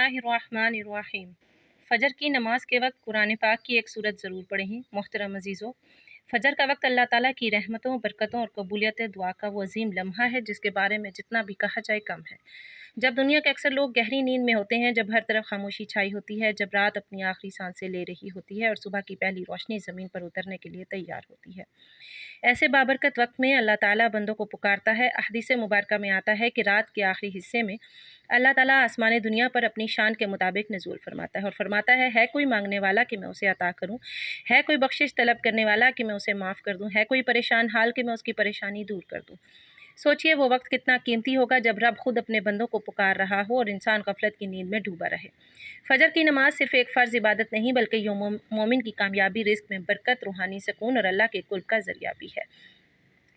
बिस्मिल्लाहिर्रहमानिर्रहीम। फ़जर की नमाज के वक्त कुरान पाक की एक सूरत ज़रूर पढ़ें। मोहतरम अज़ीज़ों, फ़जर का वक्त अल्लाह ताला की रहमतों, बरकतों और कबूलियत दुआ का वो अजीम लम्हा है जिसके बारे में जितना भी कहा जाए कम है। जब दुनिया के अक्सर लोग गहरी नींद में होते हैं, जब हर तरफ खामोशी छाई होती है, जब रात अपनी आखिरी सांसें ले रही होती है और सुबह की पहली रोशनी ज़मीन पर उतरने के लिए तैयार होती है, ऐसे बाबरकत वक्त में अल्लाह ताला बंदों को पुकारता है। हदीस मुबारक में आता है कि रात के आखिरी हिस्से में अल्लाह ताला आसमान दुनिया पर अपनी शान के मुताबिक नज़ूल फरमाता है और फरमाता है कोई मांगने वाला कि मैं उसे अता करूं, है कोई बख्शिश तलब करने वाला कि मैं उसे माफ़ कर दूं, है कोई परेशान हाल कि मैं उसकी परेशानी दूर कर दूं। सोचिए वो वक्त कितना कीमती होगा जब रब खुद अपने बंदों को पुकार रहा हो और इंसान गफलत की नींद में डूबा रहे। फजर की नमाज सिर्फ एक फ़र्ज़ इबादत नहीं बल्कि मोमिन की कामयाबी, रिस्क में बरकत, रूहानी सुकून और अल्लाह के कुर्ब का ज़रिया भी है।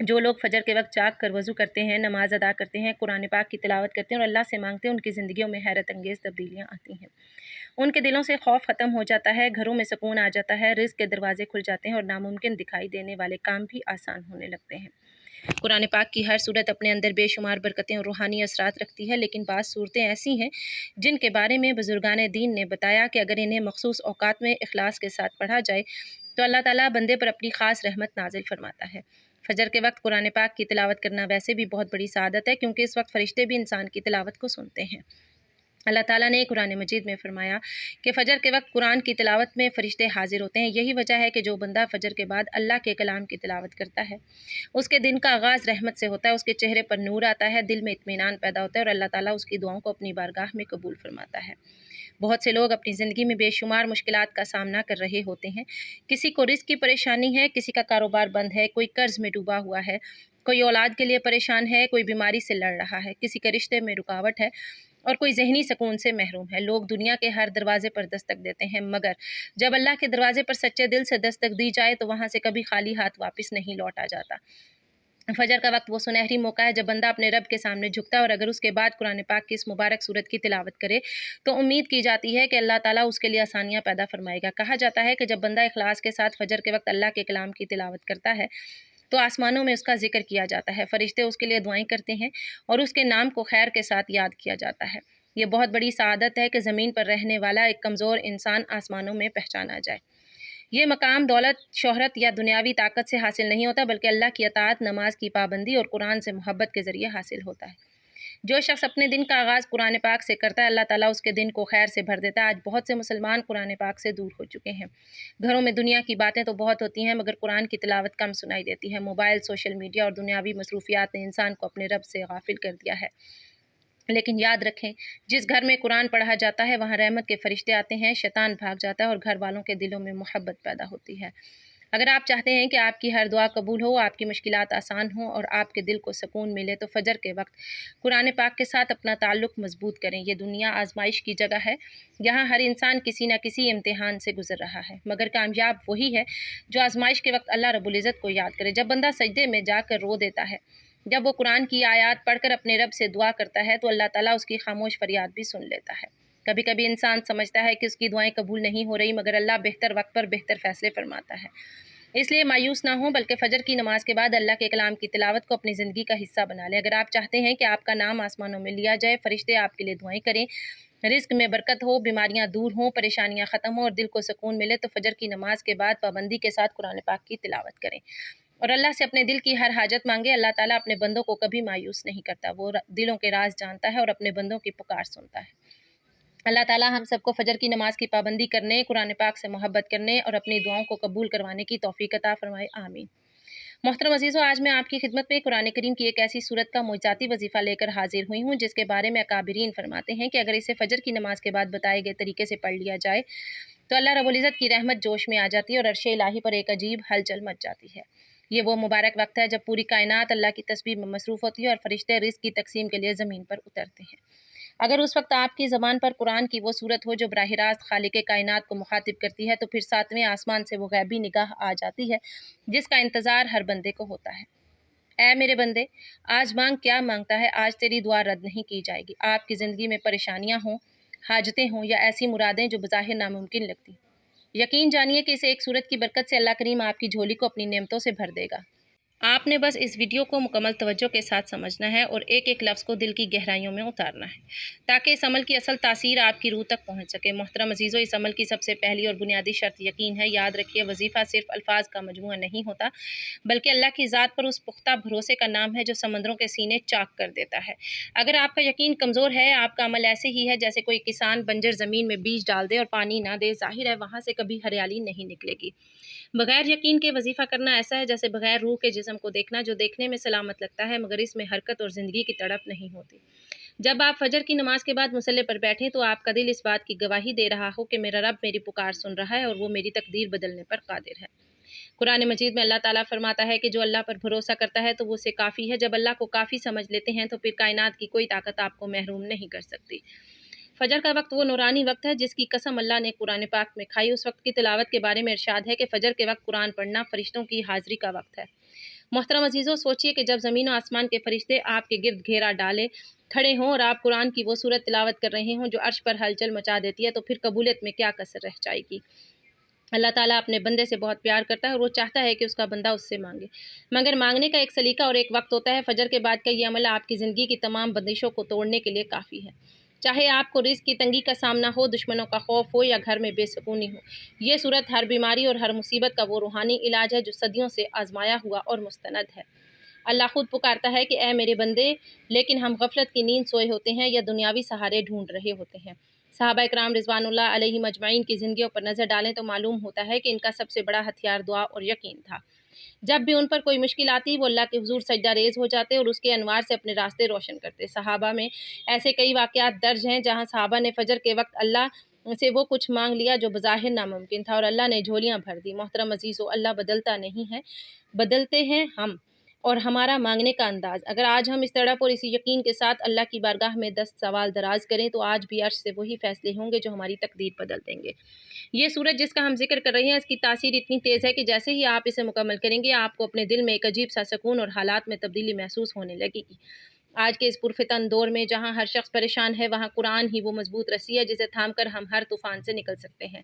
जो लोग फ़जर के वक्त जाग कर वज़ू करते हैं, नमाज अदा करते हैं, कुरान पाक की तिलावत करते हैं और अल्लाह से मांगते हैं, उनकी ज़िंदगियों में हैरत अंगेज़ तब्दीलियाँ आती हैं। उनके दिलों से खौफ ख़त्म हो जाता है, घरों में सुकून आ जाता है, रिज़्क़ के दरवाजे खुल जाते हैं और नामुमकिन दिखाई देने वाले काम भी आसान होने लगते हैं। कुरान पाक की हर सूरत अपने अंदर बेशुमार बरकतें और रूहानी असरात रखती है, लेकिन बाज़ सूरतें ऐसी हैं जिनके बारे में बुजुर्गान दीन ने बताया कि अगर इन्हें मखसूस औकात में इखलास के साथ पढ़ा जाए तो अल्लाह ताला बंदे पर अपनी ख़ास रहमत नाजिल फरमाता है। फ़जर के वक्त कुरान पाक की तिलावत करना वैसे भी बहुत बड़ी सआदत है, क्योंकि इस वक्त फ़रिश्ते भी इंसान की तिलावत को सुनते हैं। अल्लाह ताला ने कुरान मजीद में फ़रमाया कि फ़जर के वक्त कुरान की तिलावत में फ़रिश्ते हाजिर होते हैं। यही वजह है कि जो बंदा फ़जर के बाद अल्लाह के कलाम की तिलावत करता है, उसके दिन का आगाज़ रहमत से होता है, उसके चेहरे पर नूर आता है, दिल में इत्मीनान पैदा होता है और अल्लाह ताला उसकी दुआओं को अपनी बारगाह में कबूल फरमाता है। बहुत से लोग अपनी ज़िंदगी में बेशुमार मुश्किलात का सामना कर रहे होते हैं। किसी को रिज़्क़ की परेशानी है, किसी का कारोबार बंद है, कोई कर्ज़ में डूबा हुआ है, कोई औलाद के लिए परेशान है, कोई बीमारी से लड़ रहा है, किसी के रिश्ते में रुकावट है और कोई ज़हनी सुकून से महरूम है। लोग दुनिया के हर दरवाज़े पर दस्तक देते हैं, मगर जब अल्लाह के दरवाज़े पर सच्चे दिल से दस्तक दी जाए तो वहाँ से कभी खाली हाथ वापस नहीं लौटा जाता। फ़जर का वक्त वो सुनहरी मौका है जब बंदा अपने रब के सामने झुकता है और अगर उसके बाद कुरान पाक की इस मुबारक सूरत की तिलावत करे तो उम्मीद की जाती है कि अल्लाह ताला उसके लिए आसानियाँ पैदा फरमाएगा। कहा जाता है कि जब बंदा इखलास के साथ फ़जर के वक्त अल्लाह के कलाम की तिलावत करता है तो आसमानों में उसका जिक्र किया जाता है, फ़रिश्ते उसके लिए दुआएं करते हैं और उसके नाम को खैर के साथ याद किया जाता है। ये बहुत बड़ी सआदत है कि ज़मीन पर रहने वाला एक कमज़ोर इंसान आसमानों में पहचाना जाए। ये मकाम दौलत, शोहरत या दुनियावी ताकत से हासिल नहीं होता, बल्कि अल्लाह की अताअत, नमाज की पाबंदी और कुरान से मोहब्बत के ज़रिए हासिल होता है। जो शख्स अपने दिन का आगाज़ कुरान पाक से करता है, अल्लाह ताला उसके दिन को खैर से भर देता है। आज बहुत से मुसलमान कुरान पाक से दूर हो चुके हैं। घरों में दुनिया की बातें तो बहुत होती हैं, मगर कुरान की तिलावत कम सुनाई देती है। मोबाइल, सोशल मीडिया और दुनियावी मसरूफियात ने इंसान को अपने रब से गाफिल कर दिया है। लेकिन याद रखें, जिस घर में कुरान पढ़ा जाता है वहाँ रहमत के फरिश्ते आते हैं, शैतान भाग जाता है और घर वालों के दिलों में मोहब्बत पैदा होती है। अगर आप चाहते हैं कि आपकी हर दुआ कबूल हो, आपकी मुश्किलात आसान हो और आपके दिल को सुकून मिले, तो फ़जर के वक्त कुरान पाक के साथ अपना ताल्लुक़ मज़बूत करें। ये दुनिया आजमाइश की जगह है, यहाँ हर इंसान किसी न किसी इम्तिहान से गुज़र रहा है, मगर कामयाब वही है जो आजमाइश के वक्त अल्लाह रब्बुल इज़्ज़त को याद करे। जब बंदा सजदे में जाकर रो देता है, जब वो कुरान की आयत पढ़कर अपने रब से दुआ करता है, तो अल्लाह ताला उसकी खामोश फरियाद भी सुन लेता है। कभी कभी इंसान समझता है कि उसकी दुआएं कबूल नहीं हो रही, मगर अल्लाह बेहतर वक्त पर बेहतर फ़ैसले फरमाता है। इसलिए मायूस ना हो, बल्कि फ़जर की नमाज के बाद अल्लाह के कलाम की तिलावत को अपनी ज़िंदगी का हिस्सा बना लें। अगर आप चाहते हैं कि आपका नाम आसमानों में लिया जाए, फ़रिश्ते आपके लिए दुआएं करें, रिस्क में बरकत हो, बीमारियां दूर हों, परेशानियां ख़त्म हो और दिल को सुकून मिले, तो फ़जर की नमाज के बाद पाबंदी के साथ कुरान पाक की तिलावत करें और अल्लाह से अपने दिल की हर हाजत मांगे। अल्लाह ताला अपने बंदों को कभी मायूस नहीं करता, वो दिलों के राज जानता है और अपने बंदों की पुकार सुनता है। अल्लाह ताला हम सबको फ़जर की नमाज की पाबंदी करने, कुरान पाक से मोहब्बत करने और अपनी दुआओं को कबूल करवाने की तौफीक अता फरमाए, आमीन। मोहतरम अज़ीज़ों, आज मैं आपकी खिदमत में कुरान करीम की एक ऐसी सूरत का मुइज़ाती वजीफ़ा लेकर हाजिर हुई हूँ जिसके बारे में अकाबिरीन फरमाते हैं कि अगर इसे फ़जर की नमाज के बाद बताए गए तरीके से पढ़ लिया जाए तो अल्लाह रब्बुल इज़्ज़त की रहमत जोश में आ जाती है और अर्श इलाही पर एक अजीब हलचल मच जाती है। ये वो मुबारक वक्त है जब पूरी कायनात अल्लाह की तस्बीह में मसरूफ़ होती है और फ़रिश्ते रिज़्क़ की तकसीम के लिए ज़मीन पर उतरते हैं। अगर उस वक्त आपकी ज़बान पर कुरान की वो सूरत हो जो बराह रास्त खालिक कायनात को मुखातिब करती है, तो फिर सातवें आसमान से वो गैबी निगाह आ जाती है जिसका इंतज़ार हर बंदे को होता है। ऐ मेरे बंदे, आज मांग, क्या मांगता है, आज तेरी दुआ रद्द नहीं की जाएगी। आपकी ज़िंदगी में परेशानियाँ हों, हाजतें हों या ऐसी मुरादें जो बज़ाहिर नामुमकिन लगती, यकीन जानिए कि इस एक सूरत की बरकत से अल्लाह करीम आपकी झोली को अपनी नेमतों से भर देगा। آپ نے بس اس ویڈیو کو مکمل توجہ کے ساتھ سمجھنا ہے اور ایک ایک لفظ کو دل کی گہرائیوں میں اتارنا ہے تاکہ اس عمل کی اصل تاثیر آپ کی روح تک پہنچ سکے۔ محترم عزیزو، اس عمل کی سب سے پہلی اور بنیادی شرط یقین ہے۔ یاد رکھیے، وظیفہ صرف الفاظ کا مجموعہ نہیں ہوتا، بلکہ اللہ کی ذات پر اس پختہ بھروسے کا نام ہے جو سمندروں کے سینے چاک کر دیتا ہے۔ اگر آپ کا یقین کمزور ہے، آپ کا عمل ایسے ہی ہے جیسے کوئی کسان بنجر زمین میں بیج ڈال دے اور پانی نہ دے، ظاہر ہے وہاں سے کبھی ہریالی نہیں نکلے گی۔ بغیر یقین کے وظیفہ کرنا ایسا ہے جیسے بغیر روح کے جسم کو دیکھنا، جو دیکھنے میں سلامت لگتا ہے مگر اس میں حرکت اور زندگی کی تڑپ نہیں ہوتی۔ جب آپ فجر کی نماز کے بعد مصلی پر بیٹھیں تو آپ کا دل اس بات کی گواہی دے رہا ہو کہ میرا رب میری پکار سن رہا ہے اور وہ میری تقدیر بدلنے پر قادر ہے۔ قرآن مجید میں اللہ تعالیٰ فرماتا ہے کہ جو اللہ پر بھروسہ کرتا ہے تو وہ اسے کافی ہے۔ جب اللہ کو کافی سمجھ لیتے ہیں تو پھر کائنات کی کوئی طاقت آپ کو محروم نہیں کر سکتی۔ فجر کا وقت وہ نورانی وقت ہے جس کی قسم اللہ نے قرآن پاک میں کھائی۔ اس وقت کی تلاوت کے بارے میں ارشاد ہے کہ فجر کے وقت قرآن پڑھنا فرشتوں کی حاضری کا وقت ہے۔ محترم عزیزو، سوچئے کہ جب زمین و آسمان کے فرشتے آپ کے گرد گھیرا ڈالے کھڑے ہوں اور آپ قرآن کی وہ سورت تلاوت کر رہے ہوں جو عرش پر ہلچل مچا دیتی ہے، تو پھر قبولیت میں کیا کسر رہ جائے گی۔ اللہ تعالیٰ اپنے بندے سے بہت پیار کرتا ہے اور وہ چاہتا ہے کہ اس کا بندہ اس سے مانگے، مگر مانگنے کا ایک سلیقہ اور ایک وقت ہوتا ہے۔ فجر کے بعد کا یہ عمل آپ کی زندگی کی تمام بندشوں کو توڑنے کے لیے کافی ہے۔ چاہے آپ کو رزق کی تنگی کا سامنا ہو، دشمنوں کا خوف ہو یا گھر میں بے سکونی ہو، یہ صورت ہر بیماری اور ہر مصیبت کا وہ روحانی علاج ہے جو صدیوں سے آزمایا ہوا اور مستند ہے۔ اللہ خود پکارتا ہے کہ اے میرے بندے، لیکن ہم غفلت کی نیند سوئے ہوتے ہیں یا دنیاوی سہارے ڈھونڈ رہے ہوتے ہیں۔ صحابہ اکرام رضوان اللہ علیہم اجمعین کی زندگیوں پر نظر ڈالیں تو معلوم ہوتا ہے کہ ان کا سب سے بڑا ہتھیار دعا اور یقین تھا۔ جب بھی ان پر کوئی مشکل آتی، وہ اللہ کے حضور سجدہ ریز ہو جاتے اور اس کے انوار سے اپنے راستے روشن کرتے۔ صحابہ میں ایسے کئی واقعات درج ہیں جہاں صحابہ نے فجر کے وقت اللہ سے وہ کچھ مانگ لیا جو بظاہر ناممکن تھا اور اللہ نے جھولیاں بھر دی۔ محترم عزیزو، اللہ بدلتا نہیں ہے، بدلتے ہیں ہم اور ہمارا مانگنے کا انداز۔ اگر آج ہم اس تڑپ اور اسی یقین کے ساتھ اللہ کی بارگاہ میں دست سوال دراز کریں تو آج بھی عرش سے وہی فیصلے ہوں گے جو ہماری تقدیر بدل دیں گے۔ یہ سورج جس کا ہم ذکر کر رہے ہیں، اس کی تاثیر اتنی تیز ہے کہ جیسے ہی آپ اسے مکمل کریں گے، آپ کو اپنے دل میں ایک عجیب سا سکون اور حالات میں تبدیلی محسوس ہونے لگے گی۔ آج کے اس پرفتن دور میں جہاں ہر شخص پریشان ہے، وہاں قرآن ہی وہ مضبوط رسی ہے جسے تھام کر ہم ہر طوفان سے نکل سکتے ہیں۔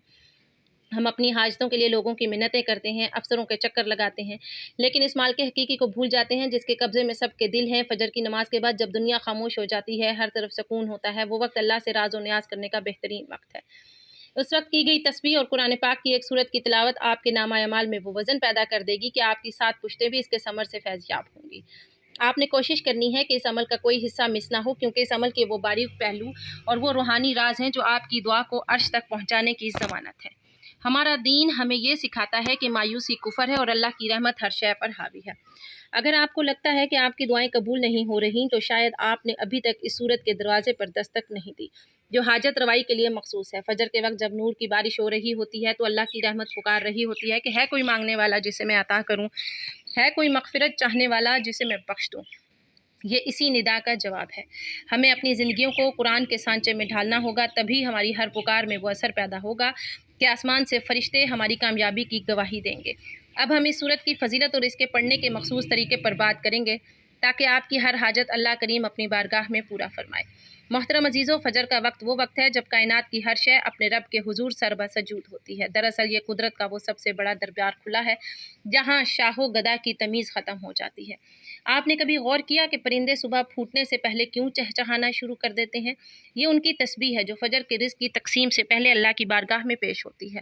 ہم اپنی حاجتوں کے لیے لوگوں کی منتیں کرتے ہیں، افسروں کے چکر لگاتے ہیں، لیکن اس مالک حقیقی کو بھول جاتے ہیں جس کے قبضے میں سب کے دل ہیں۔ فجر کی نماز کے بعد جب دنیا خاموش ہو جاتی ہے، ہر طرف سکون ہوتا ہے، وہ وقت اللہ سے راز و نیاز کرنے کا بہترین وقت ہے۔ اس وقت کی گئی تسبیح اور قرآن پاک کی ایک سورت کی تلاوت آپ کے نامہ اعمال میں وہ وزن پیدا کر دے گی کہ آپ کی 7 پشتیں بھی اس کے ثمر سے فیض یاب ہوں گی۔ آپ نے کوشش کرنی ہے کہ اس عمل کا کوئی حصہ مس نہ ہو، کیونکہ اس عمل کے وہ باریک پہلو اور وہ روحانی راز ہیں جو آپ کی دعا کو عرش تک پہنچانے کی ضمانت ہے۔ ہمارا دین ہمیں یہ سکھاتا ہے کہ مایوسی کفر ہے اور اللہ کی رحمت ہر شے پر حاوی ہے۔ اگر آپ کو لگتا ہے کہ آپ کی دعائیں قبول نہیں ہو رہیں تو شاید آپ نے ابھی تک اس صورت کے دروازے پر دستک نہیں دی جو حاجت روائی کے لیے مخصوص ہے۔ فجر کے وقت جب نور کی بارش ہو رہی ہوتی ہے تو اللہ کی رحمت پکار رہی ہوتی ہے کہ ہے کوئی مانگنے والا جسے میں عطا کروں، ہے کوئی مغفرت چاہنے والا جسے میں بخش دوں۔ یہ اسی ندا کا جواب ہے۔ ہمیں اپنی زندگیوں کو قرآن کے سانچے میں ڈھالنا ہوگا، تبھی ہماری ہر پکار میں وہ اثر پیدا ہوگا کہ آسمان سے فرشتے ہماری کامیابی کی گواہی دیں گے۔ اب ہم اس سورت کی فضیلت اور اس کے پڑھنے کے مخصوص طریقے پر بات کریں گے تاکہ آپ کی ہر حاجت اللہ کریم اپنی بارگاہ میں پورا فرمائے۔ محترم عزیزو، فجر کا وقت وہ وقت ہے جب کائنات کی ہر شے اپنے رب کے حضور سربہ سجود ہوتی ہے۔ دراصل یہ قدرت کا وہ سب سے بڑا دربار کھلا ہے جہاں شاہ و گدا کی تمیز ختم ہو جاتی ہے۔ آپ نے کبھی غور کیا کہ پرندے صبح پھوٹنے سے پہلے کیوں چہچہانا شروع کر دیتے ہیں؟ یہ ان کی تسبیح ہے جو فجر کے رزق کی تقسیم سے پہلے اللہ کی بارگاہ میں پیش ہوتی ہے۔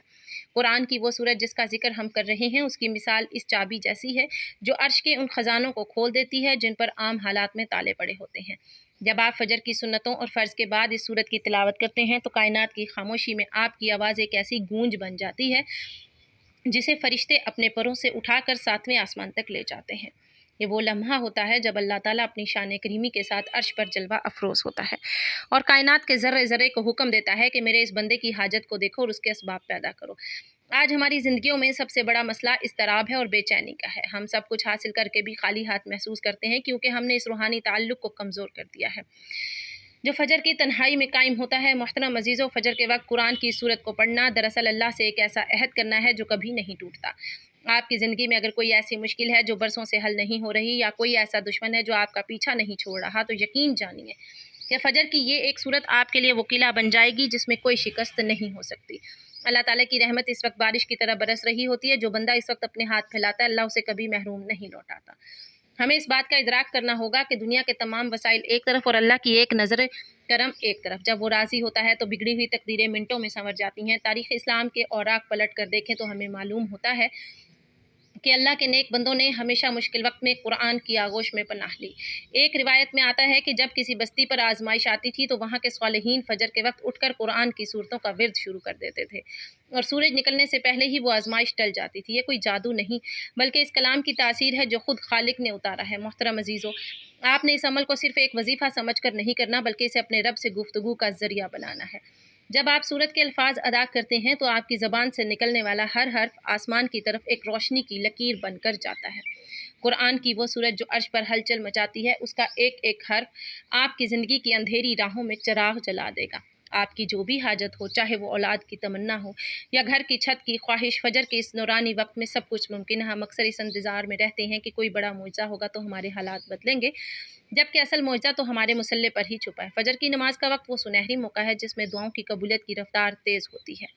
قرآن کی وہ سورت جس کا ذکر ہم کر رہے ہیں، اس کی مثال اس چابی جیسی ہے جو عرش کے ان خزانوں کو کھول دیتی ہے جن پر عام حالات میں تالے پڑے ہوتے ہیں۔ جب آپ فجر کی سنتوں اور فرض کے بعد اس سورت کی تلاوت کرتے ہیں تو کائنات کی خاموشی میں آپ کی آواز ایک ایسی گونج بن جاتی ہے جسے فرشتے اپنے پروں سے اٹھا کر 7ویں آسمان تک لے جاتے ہیں۔ یہ وہ لمحہ ہوتا ہے جب اللہ تعالیٰ اپنی شان کریمی کے ساتھ عرش پر جلوہ افروز ہوتا ہے اور کائنات کے ذرے ذرے کو حکم دیتا ہے کہ میرے اس بندے کی حاجت کو دیکھو اور اس کے اسباب پیدا کرو۔ آج ہماری زندگیوں میں سب سے بڑا مسئلہ اضطراب ہے اور بے چینی کا ہے۔ ہم سب کچھ حاصل کر کے بھی خالی ہاتھ محسوس کرتے ہیں کیونکہ ہم نے اس روحانی تعلق کو کمزور کر دیا ہے جو فجر کی تنہائی میں قائم ہوتا ہے۔ محترم عزیزو، فجر کے وقت قرآن کی سورت کو پڑھنا دراصل اللہ سے ایک ایسا عہد کرنا ہے جو کبھی نہیں ٹوٹتا۔ آپ کی زندگی میں اگر کوئی ایسی مشکل ہے جو برسوں سے حل نہیں ہو رہی، یا کوئی ایسا دشمن ہے جو آپ کا پیچھا نہیں چھوڑ رہا، تو یقین جانیے کہ فجر کی یہ ایک سورت آپ کے لیے وہ قلعہ بن جائے گی جس میں کوئی شکست نہیں ہو سکتی۔ اللہ ताला की रहमत इस वक्त बारिश की तरह बरस रही होती है। जो बंदा इस वक्त अपने हाथ फैलाता है, अल्लाह उसे कभी महरूम नहीं लौटाता। हमें इस बात का इदराक करना होगा कि दुनिया के तमाम वसाइल एक तरफ और अल्लाह की एक नज़र करम एक तरफ। जब वो राज़ी होता है तो बिगड़ी हुई तकदीरें मिनटों में संवर जाती हैं। तारीख़ इस्लाम के औराक पलट कर देखें तो हमें मालूम होता है कि अल्लाह के नेक बंदों ने हमेशा मुश्किल वक्त में कुरान की आगोश में पनाह ली। एक रिवायत में आता है कि जब किसी बस्ती पर आजमाइश आती थी तो वहाँ के सालिहीन फजर के वक्त उठकर कुरान की सूरतों का विर्द शुरू कर देते थे और सूरज निकलने से पहले ही वो आजमाइश टल जाती थी। ये कोई जादू नहीं बल्कि इस कलाम की तासीर है जो खुद खालिक ने उतारा है। मोहतरम अजीज़ों, आपने इस अमल को सिर्फ एक वजीफ़ा समझ कर नहीं करना बल्कि इसे अपने रब से गुफ्तगू का ज़रिया बनाना है। जब आप सूरत के अल्फाज अदा करते हैं तो आपकी ज़बान से निकलने वाला हर हर्फ आसमान की तरफ एक रोशनी की लकीर बनकर जाता है। कुरान की वो सूरत जो अर्श पर हलचल मचाती है, उसका एक एक हर्फ आपकी ज़िंदगी की अंधेरी राहों में चिराग जला देगा। आपकी जो भी हाजत हो, चाहे वो औलाद की तमन्ना हो या घर की छत की ख्वाहिश, फजर के इस नूरानी वक्त में सब कुछ मुमकिन है। हम अक्सर इस इंतज़ार में रहते हैं कि कोई बड़ा मुआज़ा होगा तो हमारे हालात बदलेंगे, जबकि असल मुआज़ा तो हमारे मुसल्ले पर ही छुपा है। फजर की नमाज का वक्त वो सुनहरी मौका है जिसमें दुआओं की कबूलियत की रफ्तार तेज़ होती है।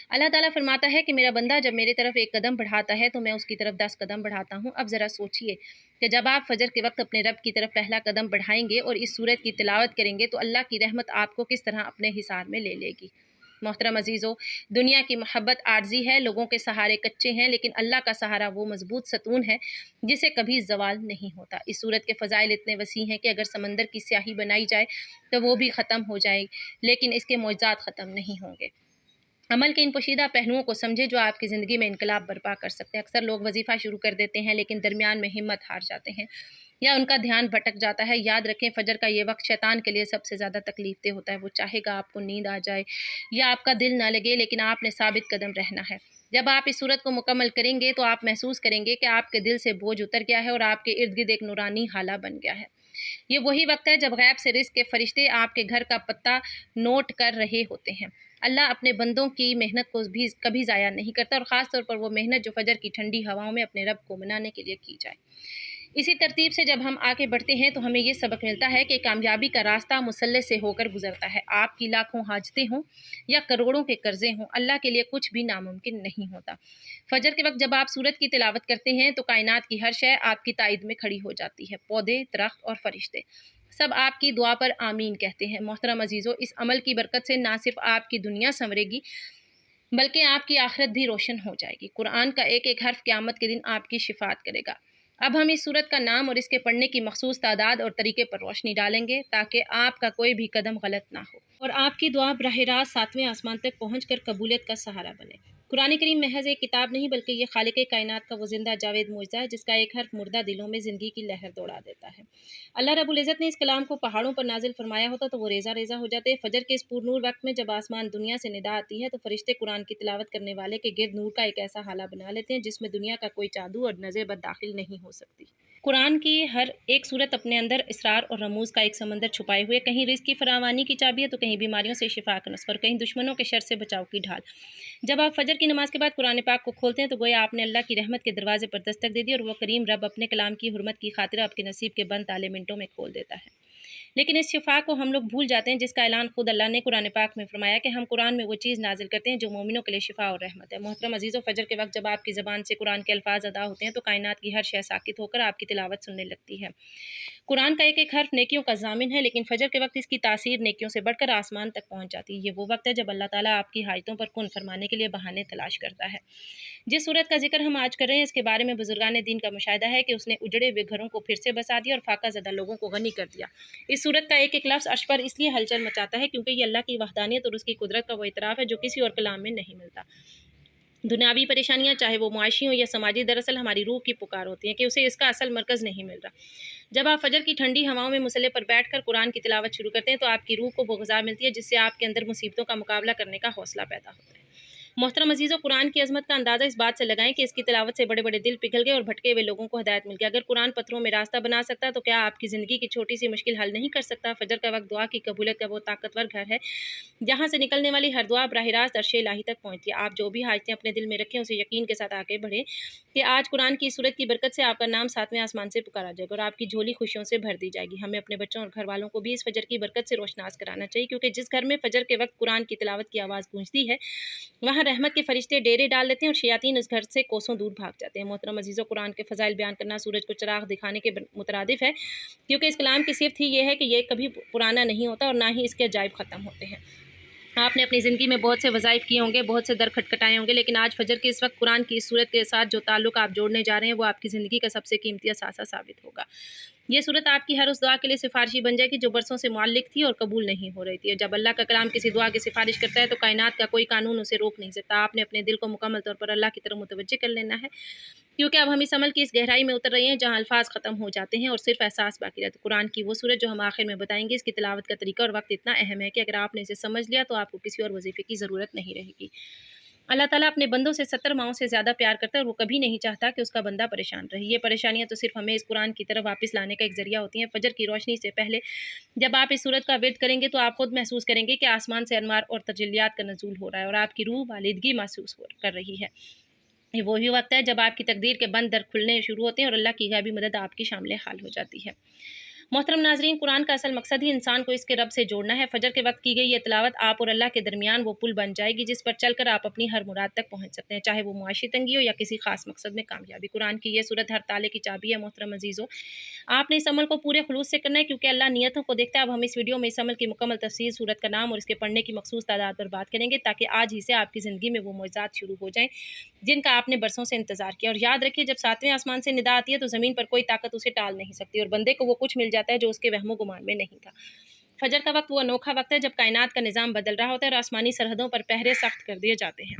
अल्लाह ताला फरमाता है कि मेरा बंदा जब मेरे तरफ एक कदम बढ़ाता है तो मैं उसकी तरफ 10 कदम बढ़ाता हूँ। अब ज़रा सोचिए कि जब आप फजर के वक्त अपने रब की तरफ पहला कदम बढ़ाएंगे और इस सूरत की तिलावत करेंगे तो अल्लाह की रहमत आपको किस तरह अपने हिसार में ले लेगी। मोहतरम अजीज़ों, दुनिया की मोहब्बत आर्जी है, लोगों के सहारे कच्चे हैं, लेकिन अल्लाह का सहारा वो मजबूत सतून है जिसे कभी जवाल नहीं होता। इस सूरत के फ़ज़ाइल इतने वसी हैं कि अगर समंदर की स्याही बनाई जाए तो वो भी ख़त्म हो जाए, लेकिन इसके मौज़ात ख़त्म नहीं होंगे। अमल के इन पोशीदा पहलुओं को समझे जो आपकी ज़िंदगी में इनकलाब बर्पा कर सकते हैं। अक्सर लोग वजीफ़ा शुरू कर देते हैं लेकिन दरमियान में हिम्मत हार जाते हैं या उनका ध्यान भटक जाता है। याद रखें, फ़जर का ये वक्त शैतान के लिए सबसे ज़्यादा तकलीफ देह होता है। वो चाहेगा आपको नींद आ जाए या आपका दिल ना लगे, लेकिन आपने साबित कदम रहना है। जब आप इस सूरत को मुकम्मल करेंगे तो आप महसूस करेंगे कि आपके दिल से बोझ उतर गया है और आपके इर्द गिर्द एक नूरानी हाला बन गया है। ये वही वक्त है जब गैब से रिज़्क़ के फरिश्ते आपके घर का पत्ता नोट कर रहे होते हैं। अल्लाह अपने बंदों की मेहनत को भी कभी ज़ाया नहीं करता, और ख़ास तौर पर वो मेहनत जो फजर की ठंडी हवाओं में अपने रब को मनाने के लिए की जाए। इसी तरतीब से जब हम आगे बढ़ते हैं तो हमें ये सबक मिलता है कि कामयाबी का रास्ता मुसल्ले से होकर गुजरता है। आपकी लाखों हाजतें हों या करोड़ों के कर्जे हों, अल्लाह के लिए कुछ भी नामुमकिन नहीं होता। फजर के वक्त जब आप सूरत की तिलावत करते हैं तो कायनात की हर शय आपकी ताईद में खड़ी हो जाती है। पौधे, दरख्त और फरिश्ते सब आपकी दुआ पर आमीन कहते हैं। मोहतरम अजीज़ों, इस अमल की बरकत से ना सिर्फ आपकी दुनिया संवरेगी बल्कि आपकी आखिरत भी रोशन हो जाएगी। कुरान का एक एक हर्फ क़यामत के दिन आपकी शिफात करेगा। अब हम इस सूरत का नाम और इसके पढ़ने की मखसूस तादाद और तरीके पर रोशनी डालेंगे ताकि आपका कोई भी कदम गलत ना हो और आपकी दुआ बराह रास्त सातवें आसमान तक पहुँच कर कबूलियत का सहारा बने। कुरान करीम महज एक किताब नहीं बल्कि ये खालिक कायनात का वो जिंदा जावेद मुअज्जा है जिसका एक हर्फ मुर्दा दिलों में ज़िंदगी की लहर दौड़ा देता है। अल्लाह रब्बुल इज़्ज़त ने इस कलाम को पहाड़ों पर नाजिल फरमाया होता तो वो रेज़ा रेज़ा हो जाते। फजर के इस पुरनूर वक्त में जब आसमान दुनिया से निदा आती है तो फरिश्ते कुरान की तिलावत करने वाले के गिर्द नूर का एक ऐसा हाला बना लेते हैं जिसमें दुनिया का कोई जादू और नज़र बद दाखिल नहीं हो सकती। कुरान की हर एक सूरत अपने अंदर इसरार और रमूज़ का एक समंदर छुपाए हुए, कहीं रिज़्क़ की फरावानी की चाबी है तो कहीं बीमारियों से शिफा का नुस्ख़ा और कहीं दुश्मनों के शर से बचाव की ढाल। जब आप फजर की नमाज के बाद कुरान पाक को खोलते हैं तो गोया आपने अल्लाह की रहमत के दरवाजे पर दस्तक दे दी और वह करीम रब अपने कलाम की हुर्मत की खातिर आपके नसीब के बंद ताले मिनटों में खोल देता है। लेकिन इस शिफा को हम लोग भूल जाते हैं जिसका ऐलान खुद अल्लाह ने कुरान पाक में फरमाया कि हम कुरान में वो चीज़ नाजिल करते हैं जो मोमिनों के लिए शिफा और रहमत है। मोहतरम अजीज़ों, फजर के वक्त जब आपकी ज़बान से कुरान के अल्फाज अदा होते हैं तो कायनात की हर शय साकित होकर आपकी तिलावत सुनने लगती है। कुरान का एक एक हर्फ नेकियों का ज़ामिन है, लेकिन फजर के वक्त इसकी तासीर नेकियों से बढ़कर आसमान तक पहुँच जाती है। ये वो वक्त है जब अल्लाह ताला आपकी हाजतों पर कुन फरमाने के लिए बहाने तलाश करता है। जिस सूरत का जिक्र हम आज कर रहे हैं इसके बारे में बुजुर्गान दीन का मुशाहिदा है कि उसने उजड़े हुए घरों को फिर से बसा दिया और फाका ज़दा लोगों को गनी कर दिया। इस सूरत का एक एक लफ्ज़ अर्श पर इसलिए हलचल मचाता है क्योंकि ये अल्लाह की वहदानियत और उसकी कुदरत का वो इतराफ़ है जो किसी और कलाम में नहीं मिलता। दुनियावी परेशानियां चाहे वो मुआशी हो या समाजी, दरअसल हमारी रूह की पुकार होती है कि उसे इसका असल मरकज़ नहीं मिल रहा। जब आप फजर की ठंडी हवाओं में मुसल्ले पर बैठकर कुरान की तिलावत शुरू करते हैं तो आपकी रूह को वो ग़िज़ा मिलती है जिससे आपके अंदर मुसीबतों का मुकाबला करने का हौसला पैदा होता है। मोहतरम अजीज़ों, कुरान की अज़मत का अंदाज़ा इस बात से लगाएं कि इसकी तिलावत से बड़े बड़े दिल पिघल गए और भटके हुए लोगों को हिदायत मिल गई। अगर कुरान पत्थरों में रास्ता बना सकता तो क्या आपकी ज़िंदगी की छोटी सी मुश्किल हल नहीं कर सकता। फजर का वक्त दुआ की कबूलियत का वो ताकतवर घर है जहाँ से निकलने वाली हर दुआ बराह रास्त अर्श इलाही तक पहुँचती है। आप जो भी हाजतें अपने दिल में रखें उसे यकीन के साथ आगे बढ़ें कि आज कुरान की सूरत की बरकत से आपका नाम सातवें आसमान से पुकारा जाएगा और आपकी झोली खुशियों से भर दी जाएगी। हमें अपने बच्चों और घर वालों को भी इस फजर की बरकत से रोशनास कराना चाहिए, क्योंकि जिस घर में फजर के वक्त कुरान की तिलावत की आवाज़ गूंजती है वहाँ रहमत के फरिश्ते डेरे डाल देते हैं और शयातीन उस घर से कोसों दूर भाग जाते हैं। मोहतरम अजीज़ों, कुरान के फ़ज़ाइल बयान करना सूरज को चिराग दिखाने के मुतरादिफ़ है, क्योंकि इस कलाम की सिफ़त ही ये है कि ये कभी पुराना नहीं होता और ना ही इसके अजाइब ख़त्म होते हैं। आपने अपनी ज़िंदगी में बहुत से वज़ाइफ किए होंगे, बहुत से दर खटखटाए होंगे, लेकिन आज फ़जर के इस वक्त कुरान की इस सूरत के साथ जो ताल्लुक़ आप जोड़ने जा रहे हैं वो आपकी ज़िंदगी का सबसे कीमती असासा साबित होगा। ये सूरत आपकी हर उस दुआ के लिए सिफारिशी बन जाएगी जो बरसों से मुअल्लिक़ थी और कबूल नहीं हो रही थी। जब अल्लाह का कलाम किसी दुआ की सिफारिश करता है तो कायनात का कोई कानून उसे रोक नहीं सकता। आपने अपने दिल को मुकम्मल तौर पर अल्लाह की तरफ मुतवज्जह कर लेना है, क्योंकि अब हम इस अमल की इस गहराई में उतर रहे हैं जहाँ अल्फाज ख़त्म हो जाते हैं और सिर्फ एहसास बाकी रहता है। कुरान की वो सूरत जो हम आखिर में बताएंगे, इसकी तिलावत का तरीका और वक्त इतना अहम है कि अगर आपने इसे समझ लिया तो आपको किसी और वजीफ़े की ज़रूरत नहीं रहेगी। अल्लाह ताला अपने बंदों से 70 माओं से ज़्यादा प्यार करता है और वो कभी नहीं चाहता कि उसका बंदा परेशान रहे। ये परेशानियाँ तो सिर्फ हमें इस कुरान की तरफ वापस लाने का एक ज़रिया होती हैं। फजर की रोशनी से पहले जब आप इस सूरत का विर्द करेंगे तो आप खुद महसूस करेंगे कि आसमान से अनवार और तजल्लियात का नज़ूल हो रहा है और आपकी रूह वालिदगी महसूस कर रही है। ये वही वक्त है जब आपकी तकदीर के बंद दर खुलने शुरू होते हैं और अल्लाह की गैबी मदद आपकी शामिल हाल हो जाती है। मोहतरम नाजरीन, कुरान का असल मकसद ही इंसान को इसके रब से जोड़ना है। फजर के वक्त की गई ये तिलावत आप और अल्लाह के दरमियान वो पुल बन जाएगी जिस पर चलकर आप अपनी हर मुराद तक पहुंच सकते हैं, चाहे वो मुआशी तंगी हो या किसी खास मकसद में कामयाबी। कुरान की ये सूरत हर ताले की चाबी है। मोहतरम अजीज़ों, आपने इस अमल को पूरे खुलूस से करना है, क्योंकि अल्लाह नियतों को देखता है। अब हम इस वीडियो में इस अमल की मुकम्मल तफसील, सूरत का नाम और इसके पढ़ने की मखसूस तादाद पर बात करेंगे, ताकि आज ही से आपकी ज़िंदगी में वो मौज़ात शुरू हो जाएँ जिनका आपने बरसों से इंतजार किया। और याद रखिए, जब 7वें आसमान से निदा आती है तो ज़मीन पर कोई ताकत उसे टाल नहीं सकती और बंदे को वो कुछ मिल जाता है जो उसके वहमो गुमान में नहीं था। फजर का वक्त वो अनोखा वक्त है जब कायनात का निज़ाम बदल रहा होता है और आसमानी सरहदों पर पहरे सख्त कर दिए जाते हैं।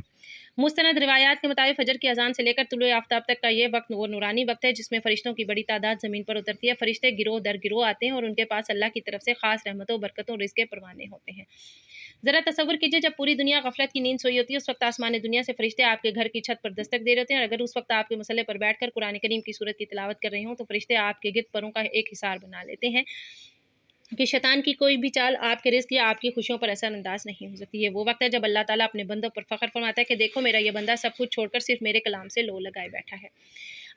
मुस्तनद रिवायात के मुताबिक फजर की अजान से लेकर तुलुए आफ्ताब तक का ये वक्त वो नूरानी वक्त है जिसमें फरिश्तों की बड़ी तादाद ज़मीन पर उतरती है। फरिश्ते गिरोह दर गिरोह आते हैं और उनके पास अल्लाह की तरफ से खास रहमतों, बरकतों, रिज़्क़ के परवाने होते हैं। ज़रा तसव्वुर कीजिए, जब पूरी दुनिया गफलत की नींद सोई होती है, उस वक्त आसमान दुनिया से फरिश्ते आपके घर की छत पर दस्तक दे रहे होते हैं। और अगर उस वक्त आपके मसल्ले पर बैठकर कुरान करीम की सूरत की तिलावत कर रहे हों तो फरिश्ते आपके गिर्द परों का एक हिसार बना लेते हैं कि शैतान की कोई भी चाल आपके रिज़्क़ या आपकी खुशियों पर असरअंदाज नहीं हो सकती। ये वो वक्त है जब अल्लाह ताला अपने बंदों पर फ़ख्र फरमाता है कि देखो, मेरा ये बंदा सब कुछ छोड़कर सिर्फ मेरे कलाम से लो लगाए बैठा है।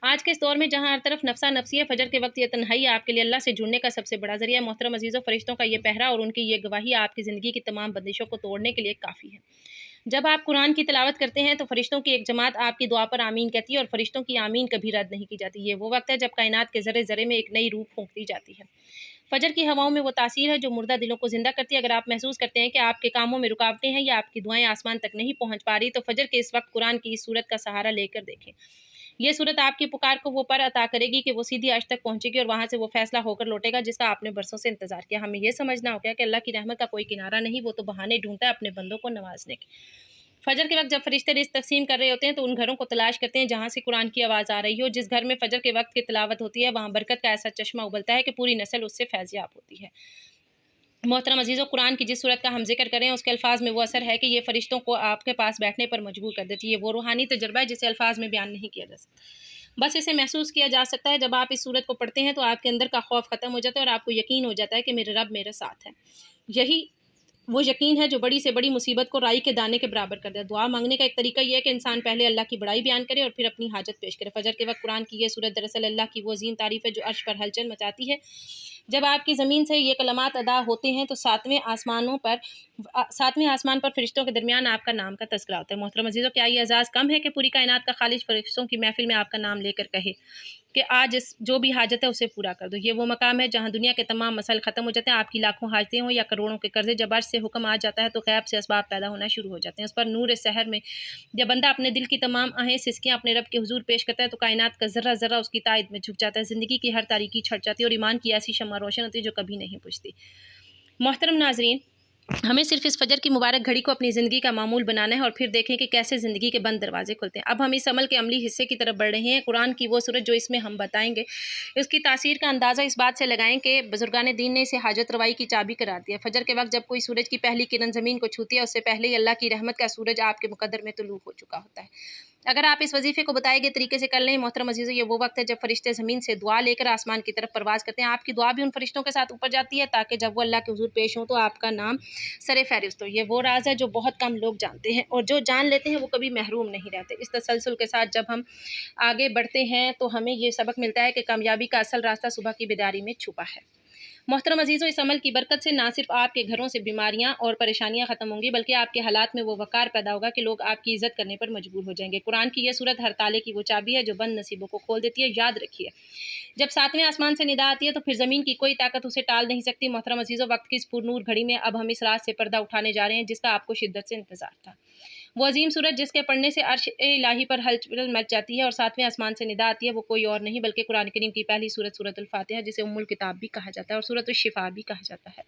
आज के इस दौर में जहाँ हर तरफ नफसा नफसी है, फजर के वक्त ये तन्हाई आपके लिए अल्लाह से जुड़ने का सबसे बड़ा ज़रिया है। मोहतरम अजीज़ों, फरिश्तों का ये पहरा और उनकी ये गवाही आपकी ज़िंदगी की तमाम बंदिशों को तोड़ने के लिए काफ़ी है। जब आप कुरान की तिलावत करते हैं तो फरिश्तों की एक जमात आपकी दुआ पर आमीन कहती है और फरिश्तों की आमीन कभी रद्द नहीं की जाती। ये वो वक्त है जब कायनात के ज़रे ज़रे में एक नई रूह फूंक दी जाती है। फजर की हवाओं में वो तासीर है जो मुर्दा दिलों को जिंदा करती है। अगर आप महसूस करते हैं कि आपके कामों में रुकावटें हैं या आपकी दुआएं आसमान तक नहीं पहुंच पा रही, तो फजर के इस वक्त कुरान की इस सूरत का सहारा लेकर देखें। ये सूरत आपकी पुकार को वो पर अता करेगी कि वो सीधी अर्श तक पहुंचेगी और वहां से वो फैसला होकर लौटेगा जिसका आपने बरसों से इंतजार किया। हमें ये समझना होगा कि अल्लाह की रहमत का कोई किनारा नहीं, वो तो बहाने ढूंढता है अपने बंदों को नवाजने के। फजर के वक्त जब फरिश्ते रिज़्क़ तकसीम कर रहे होते हैं तो उन घरों को तलाश करते हैं जहाँ से कुरान की आवाज़ आ रही हो। जिस घर में फजर के वक्त की तिलावत होती है वहाँ बरकत का ऐसा चश्मा उबलता है कि पूरी नस्ल उससे फैज़याब होती है। मोहतरम अजीज़ों, कुरान की जिस सूरत का हम जिक्र करें उसके अल्फाज में वो असर है कि ये फरिश्तों को आपके पास बैठने पर मजबूर कर देती है। वो रूहानी तजर्बा है जिसे अल्फाज में बयान नहीं किया जा सकता, बस इसे महसूस किया जा सकता है। जब आप इस सूरत को पढ़ते हैं तो आपके अंदर का खौफ ख़त्म हो जाता है और आपको यकीन हो जाता है कि मेरे रब मेरे साथ है। यही वो यकीन है जो बड़ी से बड़ी मुसीबत को राई के दाने के बराबर कर दे। दुआ मांगने का एक तरीका ये है कि इंसान पहले अल्लाह की बड़ाई बयान करे और फिर अपनी हाजत पेश करे। फजर के वक्त कुरान की ये सूरत दरअसल अल्लाह की वो अजीम तारीफ़ है जो अर्श पर हलचल मचाती है। जब आपकी ज़मीन से ये कलमात अदा होते हैं तो सातवें आसमान पर फरिश्तों के दरमियान आपका नाम का तज़किरा होता है। मोहतरम अज़ीज़ों, क्या ये एजाज़ कम है कि पूरी कायनात का खालिज फरिश्तों की महफिल में आपका नाम लेकर कहे कि आज जो भी हाजत है उसे पूरा कर दो। ये वो मकाम है जहाँ दुनिया के तमाम मसल ख़त्म हो जाते हैं। आपकी लाखों हाजतें हों या करोड़ों के कर्जे, जब अर्श से हुक्म आ जाता है तो गैब से असबाब पैदा होना शुरू हो जाते हैं। उस पर नूर सहर में जब बंदा अपने दिल की तमाम आहें सिसकियाँ अपने रब के हुजूर पेश करता है तो कायनात का ज़र्रा ज़र्रा उसकी तायद में झुक जाता है। ज़िंदगी की हर तारीकी छट जाती है और ईमान की ऐसी शम्मा रोशन होती है जो कभी नहीं बुझती। मोहतरम नाजरीन, हमें सिर्फ इस फजर की मुबारक घड़ी को अपनी ज़िंदगी का मामूल बनाना है और फिर देखें कि कैसे ज़िंदगी के बंद दरवाजे खुलते हैं। अब हम इस अमल के अमली हिस्से की तरफ बढ़ रहे हैं। कुरान की वो सूरत जो इसमें हम बताएंगे उसकी तासीर का अंदाज़ा इस बात से लगाएं कि बुजुर्गान दीन ने इसे हाजत रवाई की चाबी करार दिया। फजर के वक्त जब कोई सूरज की पहली किरण ज़मीन को छूती है उससे पहले ही अल्लाह की रहमत का सूरज आपके मुकद्दर में तुलू हो चुका होता है। अगर आप इस वजीफे को बताए गए तरीके से कर लें, मोहतरम अजीज़ों, ये वो वक्त है जब फरिश्ते ज़मीन से दुआ लेकर आसमान की तरफ परवाज़ करते हैं। आपकी दुआ भी उन फरिश्तों के साथ ऊपर जाती है ताकि जब वो अल्लाह के हुजूर पेश हों तो आपका नाम सरे फहरिस्त हो। ये वो राज है जो बहुत कम लोग जानते हैं और जो जान लेते हैं वो कभी महरूम नहीं रहते। इस तसलसल के साथ जब हम आगे बढ़ते हैं तो हमें ये सबक मिलता है कि कामयाबी का असल रास्ता सुबह की बेदारी में छुपा है। मोहतरम अजीज़ों, इस अमल की बरकत से ना सिर्फ आपके घरों से बीमारियां और परेशानियां ख़त्म होंगी, बल्कि आपके हालात में वो वक़ार पैदा होगा कि लोग आपकी इज़्ज़त करने पर मजबूर हो जाएंगे। कुरान की यह सूरत हर ताले की वो चाबी है जो बंद नसीबों को खोल देती है। याद रखिए, जब सातवें आसमान से निदा आती है तो फिर ज़मीन की कोई ताकत उसे टाल नहीं सकती। मोहतरम अजीज़ों, वक्त की इस पुरनूर घड़ी में अब हम इस रात से पर्दा उठाने जा रहे हैं जिसका आपको शिद्दत से इंतज़ार था। वो अजीम सूरत जिसके पढ़ने से अर्श ए इलाही पर हलचल मच जाती है और सातवें आसमान से निदा आती है, वो कोई और नहीं बल्कि कुरान करीम की पहली सूरत सूरतुल फातिहा, जिसे उम्मुल किताब भी कहा जाता है और सूरतुल शिफा भी कहा जाता है।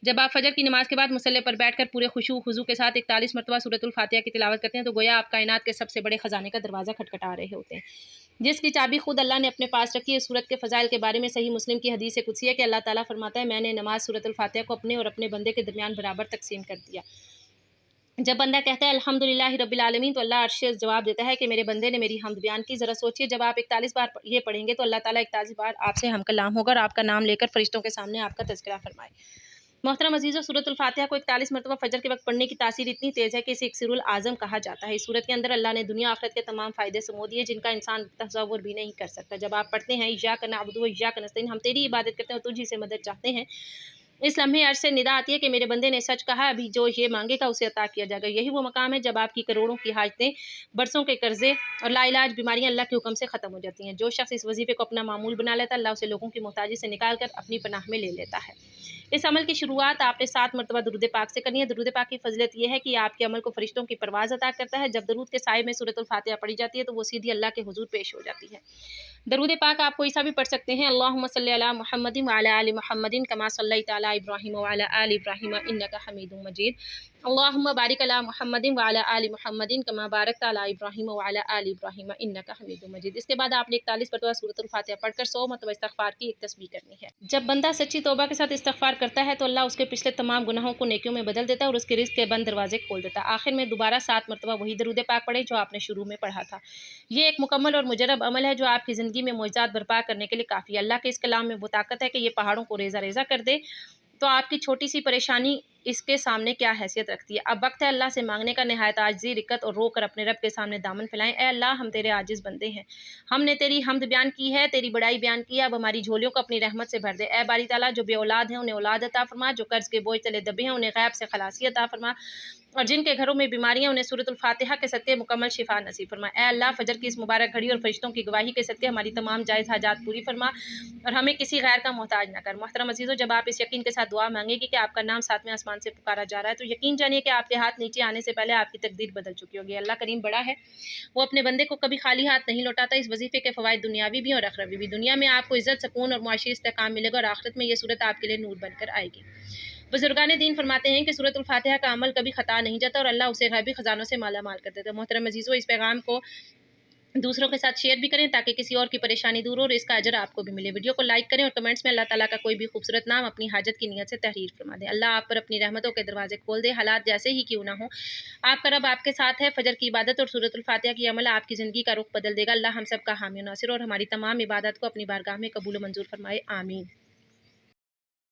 जब आप फजर की नमाज के बाद मुसल्ले पर बैठकर पूरे खुशू खुजू के साथ 41 मरतबा सूरतुल फातिहा की तिलावत करते हैं तो गोया आप कायनात के सबसे बड़े खजाने का दरवाज़ा खटखटा रहे होते हैं, जिसकी चाबी खुद अल्लाह ने अपने पास रखी है। सूरत के फ़ज़ाइल के बारे में सही मुस्लिम की हदीस कुदसी है कि अल्लाह ताला फरमाता है, मैंने नमाज सूरतुल फातिहा को अपने और अपने बंदे के दरमियान बराबर तकसीम कर दिया। जब बंदा कहता है अल्हम्दुलिल्लाहि रब्बिल आलमीन तो अल्लाह अर्श से जवाब देता है कि मेरे बंदे ने मेरी हम्द बयान की। ज़रा सोचिए, जब आप 41 बार ये पढ़ेंगे तो अल्लाह ताला 41 बार आपसे हम कलाम होगा और आपका नाम लेकर फरिश्तों के सामने आपका तज़किरा फरमाए। मोहतरम अजीज़ों, सूरतुल फातिहा को 41 मरतबा फजर के वक्त पढ़ने की तासीर इतनी तेज़ है कि इसे इक्सिरुल आज़म कहा जाता है। इस सूरत के अंदर अल्लाह ने दुनिया आखिरत के तमाम फ़ायदे समो दिए जिनका इंसान तसव्वुर भी नहीं कर सकता। जब आप पढ़ते हैं इय्याका नअबुदु व इय्याका नस्तईन, हम तेरी इबादत करते हैं और तुझी से मदद चाहते हैं, इस लम्हे अर्श से निदा आती है कि मेरे बंदे ने सच कहा, अभी जो ये मांगेगा उसे अता किया जाएगा। यही वो मकाम है जब आपकी करोड़ों की हाजतें, बरसों के कर्जे और लाइलाज बीमारियां अल्लाह के हुक्म से ख़त्म हो जाती हैं। जो शख्स इस वजीफे को अपना मामूल बना लेता है, अल्लाह उसे लोगों की मोहताजी से निकाल कर अपनी पनाह में ले लेता है। इस अमल की शुरुआत आपने 7 मरतबा दुरूद पाक से करनी है। दुरूद पाक की फजीलत यह है कि आपके अमल को फरिश्तों की परवाज़ अता करता है। जब दरूद के साए में सूरतुल फातिहा पढ़ी जाती है तो वो सीधी अल्लाह के हुजूर पेश हो जाती है। दरूद पाक आप कोई सा भी पढ़ सकते हैं। अल्लाहुम्मा सल्ली अला मुहम्मदिन व अला आलि मुहम्मदिन कमा सल्लैता अला इब्राहीम व अला आलि इब्राहीम इन्नका हमीदुम मजीद। अल्लाहुम्मा बारिक अला मुहम्मदिन व अला आलि मुहम्मदिन कमा बारकता अला इब्राहीम व अला आलि इब्राहीम इन्नका हमीदुम मजीद। इसके बाद आपने 41 मरतबा सूरतुल फातिहा पढ़कर 100 मरतबा इस्तिग़फ़ार की एक तस्बीह करनी है। जब बंदा सच्ची तौबा के साथ इस्तिग़फ़ार करता है तो अल्लाह उसके पिछले तमाम गुनाहों को नेकियों में बदल देता है और उसके रिज़्क़ के बंद दरवाजे खोल देता है। आखिर में दोबारा 7 मरतबा वही दरूद पाक पढ़े जो आपने शुरू में पढ़ा था। ये एक मुकम्मल और मुजर्रब अमल है जो आपकी ज़िंदगी में मुअज़्ज़ात बर्पा करने के लिए काफ़ी है। अल्लाह के इस कलाम में वो ताकत है कि ये पहाड़ों को रेज़ा रेज़ा कर दे, तो आपकी छोटी सी परेशानी इसके सामने क्या हैसियत रखती है। अब वक्त है अल्लाह से मांगने का, निहायत आजिज़ी, रिक्कत और रो कर अपने रब के सामने दामन फैलाएं। ए अल्लाह, हम तेरे आजिज़ बंदे हैं, हमने तेरी हम्द बयान की है, तेरी बड़ाई बयान की है, अब हमारी झोलियों को अपनी रहमत से भर दे। ए बारी ताला, जो बे औलाद हैं उन्हें औलाद अता फरमा, जो कर्ज़ के बोझ तले दबे हैं उन्हें गैब से खलासी अता फरमा, और जिनके घरों में बीमारियां उन्हें सूरतुल फातिहा के सदक़े मुकम्मल शिफा नसीब फरमा। ए अल्लाह, फजर की इस मुबारक घड़ी और फरिश्तों की गवाही के सदक़े हमारी तमाम जायज़ हाजात पूरी फरमा और हमें किसी गैर का मोहताज न कर। मोहतरम अज़ीज़ों, जब आप इस यकीन के साथ दुआ मांगेगी कि आपका नाम 7वें आसमान से पुकारा जा रहा है तो यकीन जानिए कि आपके हाथ नीचे आने से पहले आपकी तकदीर बदल चुकी होगी। अल्लाह करीम बड़ा है, वो अपने बंदे को कभी खाली हाथ नहीं लौटाता। इस वजीफे के फ़वाइद दुनियावी भी और अखरवी भी। दुनिया में आपको इज़्ज़त, सुकून और मुआशी इस्तेकाम मिलेगा और आखिरत में ये सूरत आपके लिए नूर बनकर आएगी। बुजुर्गान दीन फरमाते हैं कि सूरतुल फातिहा का अमल कभी ख़ता नहीं जाता और अल्लाह उसे गैबी ख़जानों से माला माल कर देता है। मोहतरम अज़ीज़ों, इस पैगाम को दूसरों के साथ शेयर भी करें ताकि किसी और की परेशानी दूर हो और इसका अजर आपको भी मिले। वीडियो को लाइक करें और कमेंट्स में अल्लाह ताला का कोई भी खूबसूरत नाम अपनी हाजत की नीयत से तहरीर फरमा दें। अल्लाह आप पर अपनी रहमतों के दरवाजे खोल दे। हालात जैसे ही क्यों ना हो, आपका रब आपके साथ है। फजर की इबादत और सूरतुल फातिहा की अमल आपकी ज़िंदगी का रुख बदल देगा। अल्लाह हम सब का हामी नासिर और हमारी तमाम इबादत को अपनी बारगाह में कबूल मंजूर फरमाए। आमीन।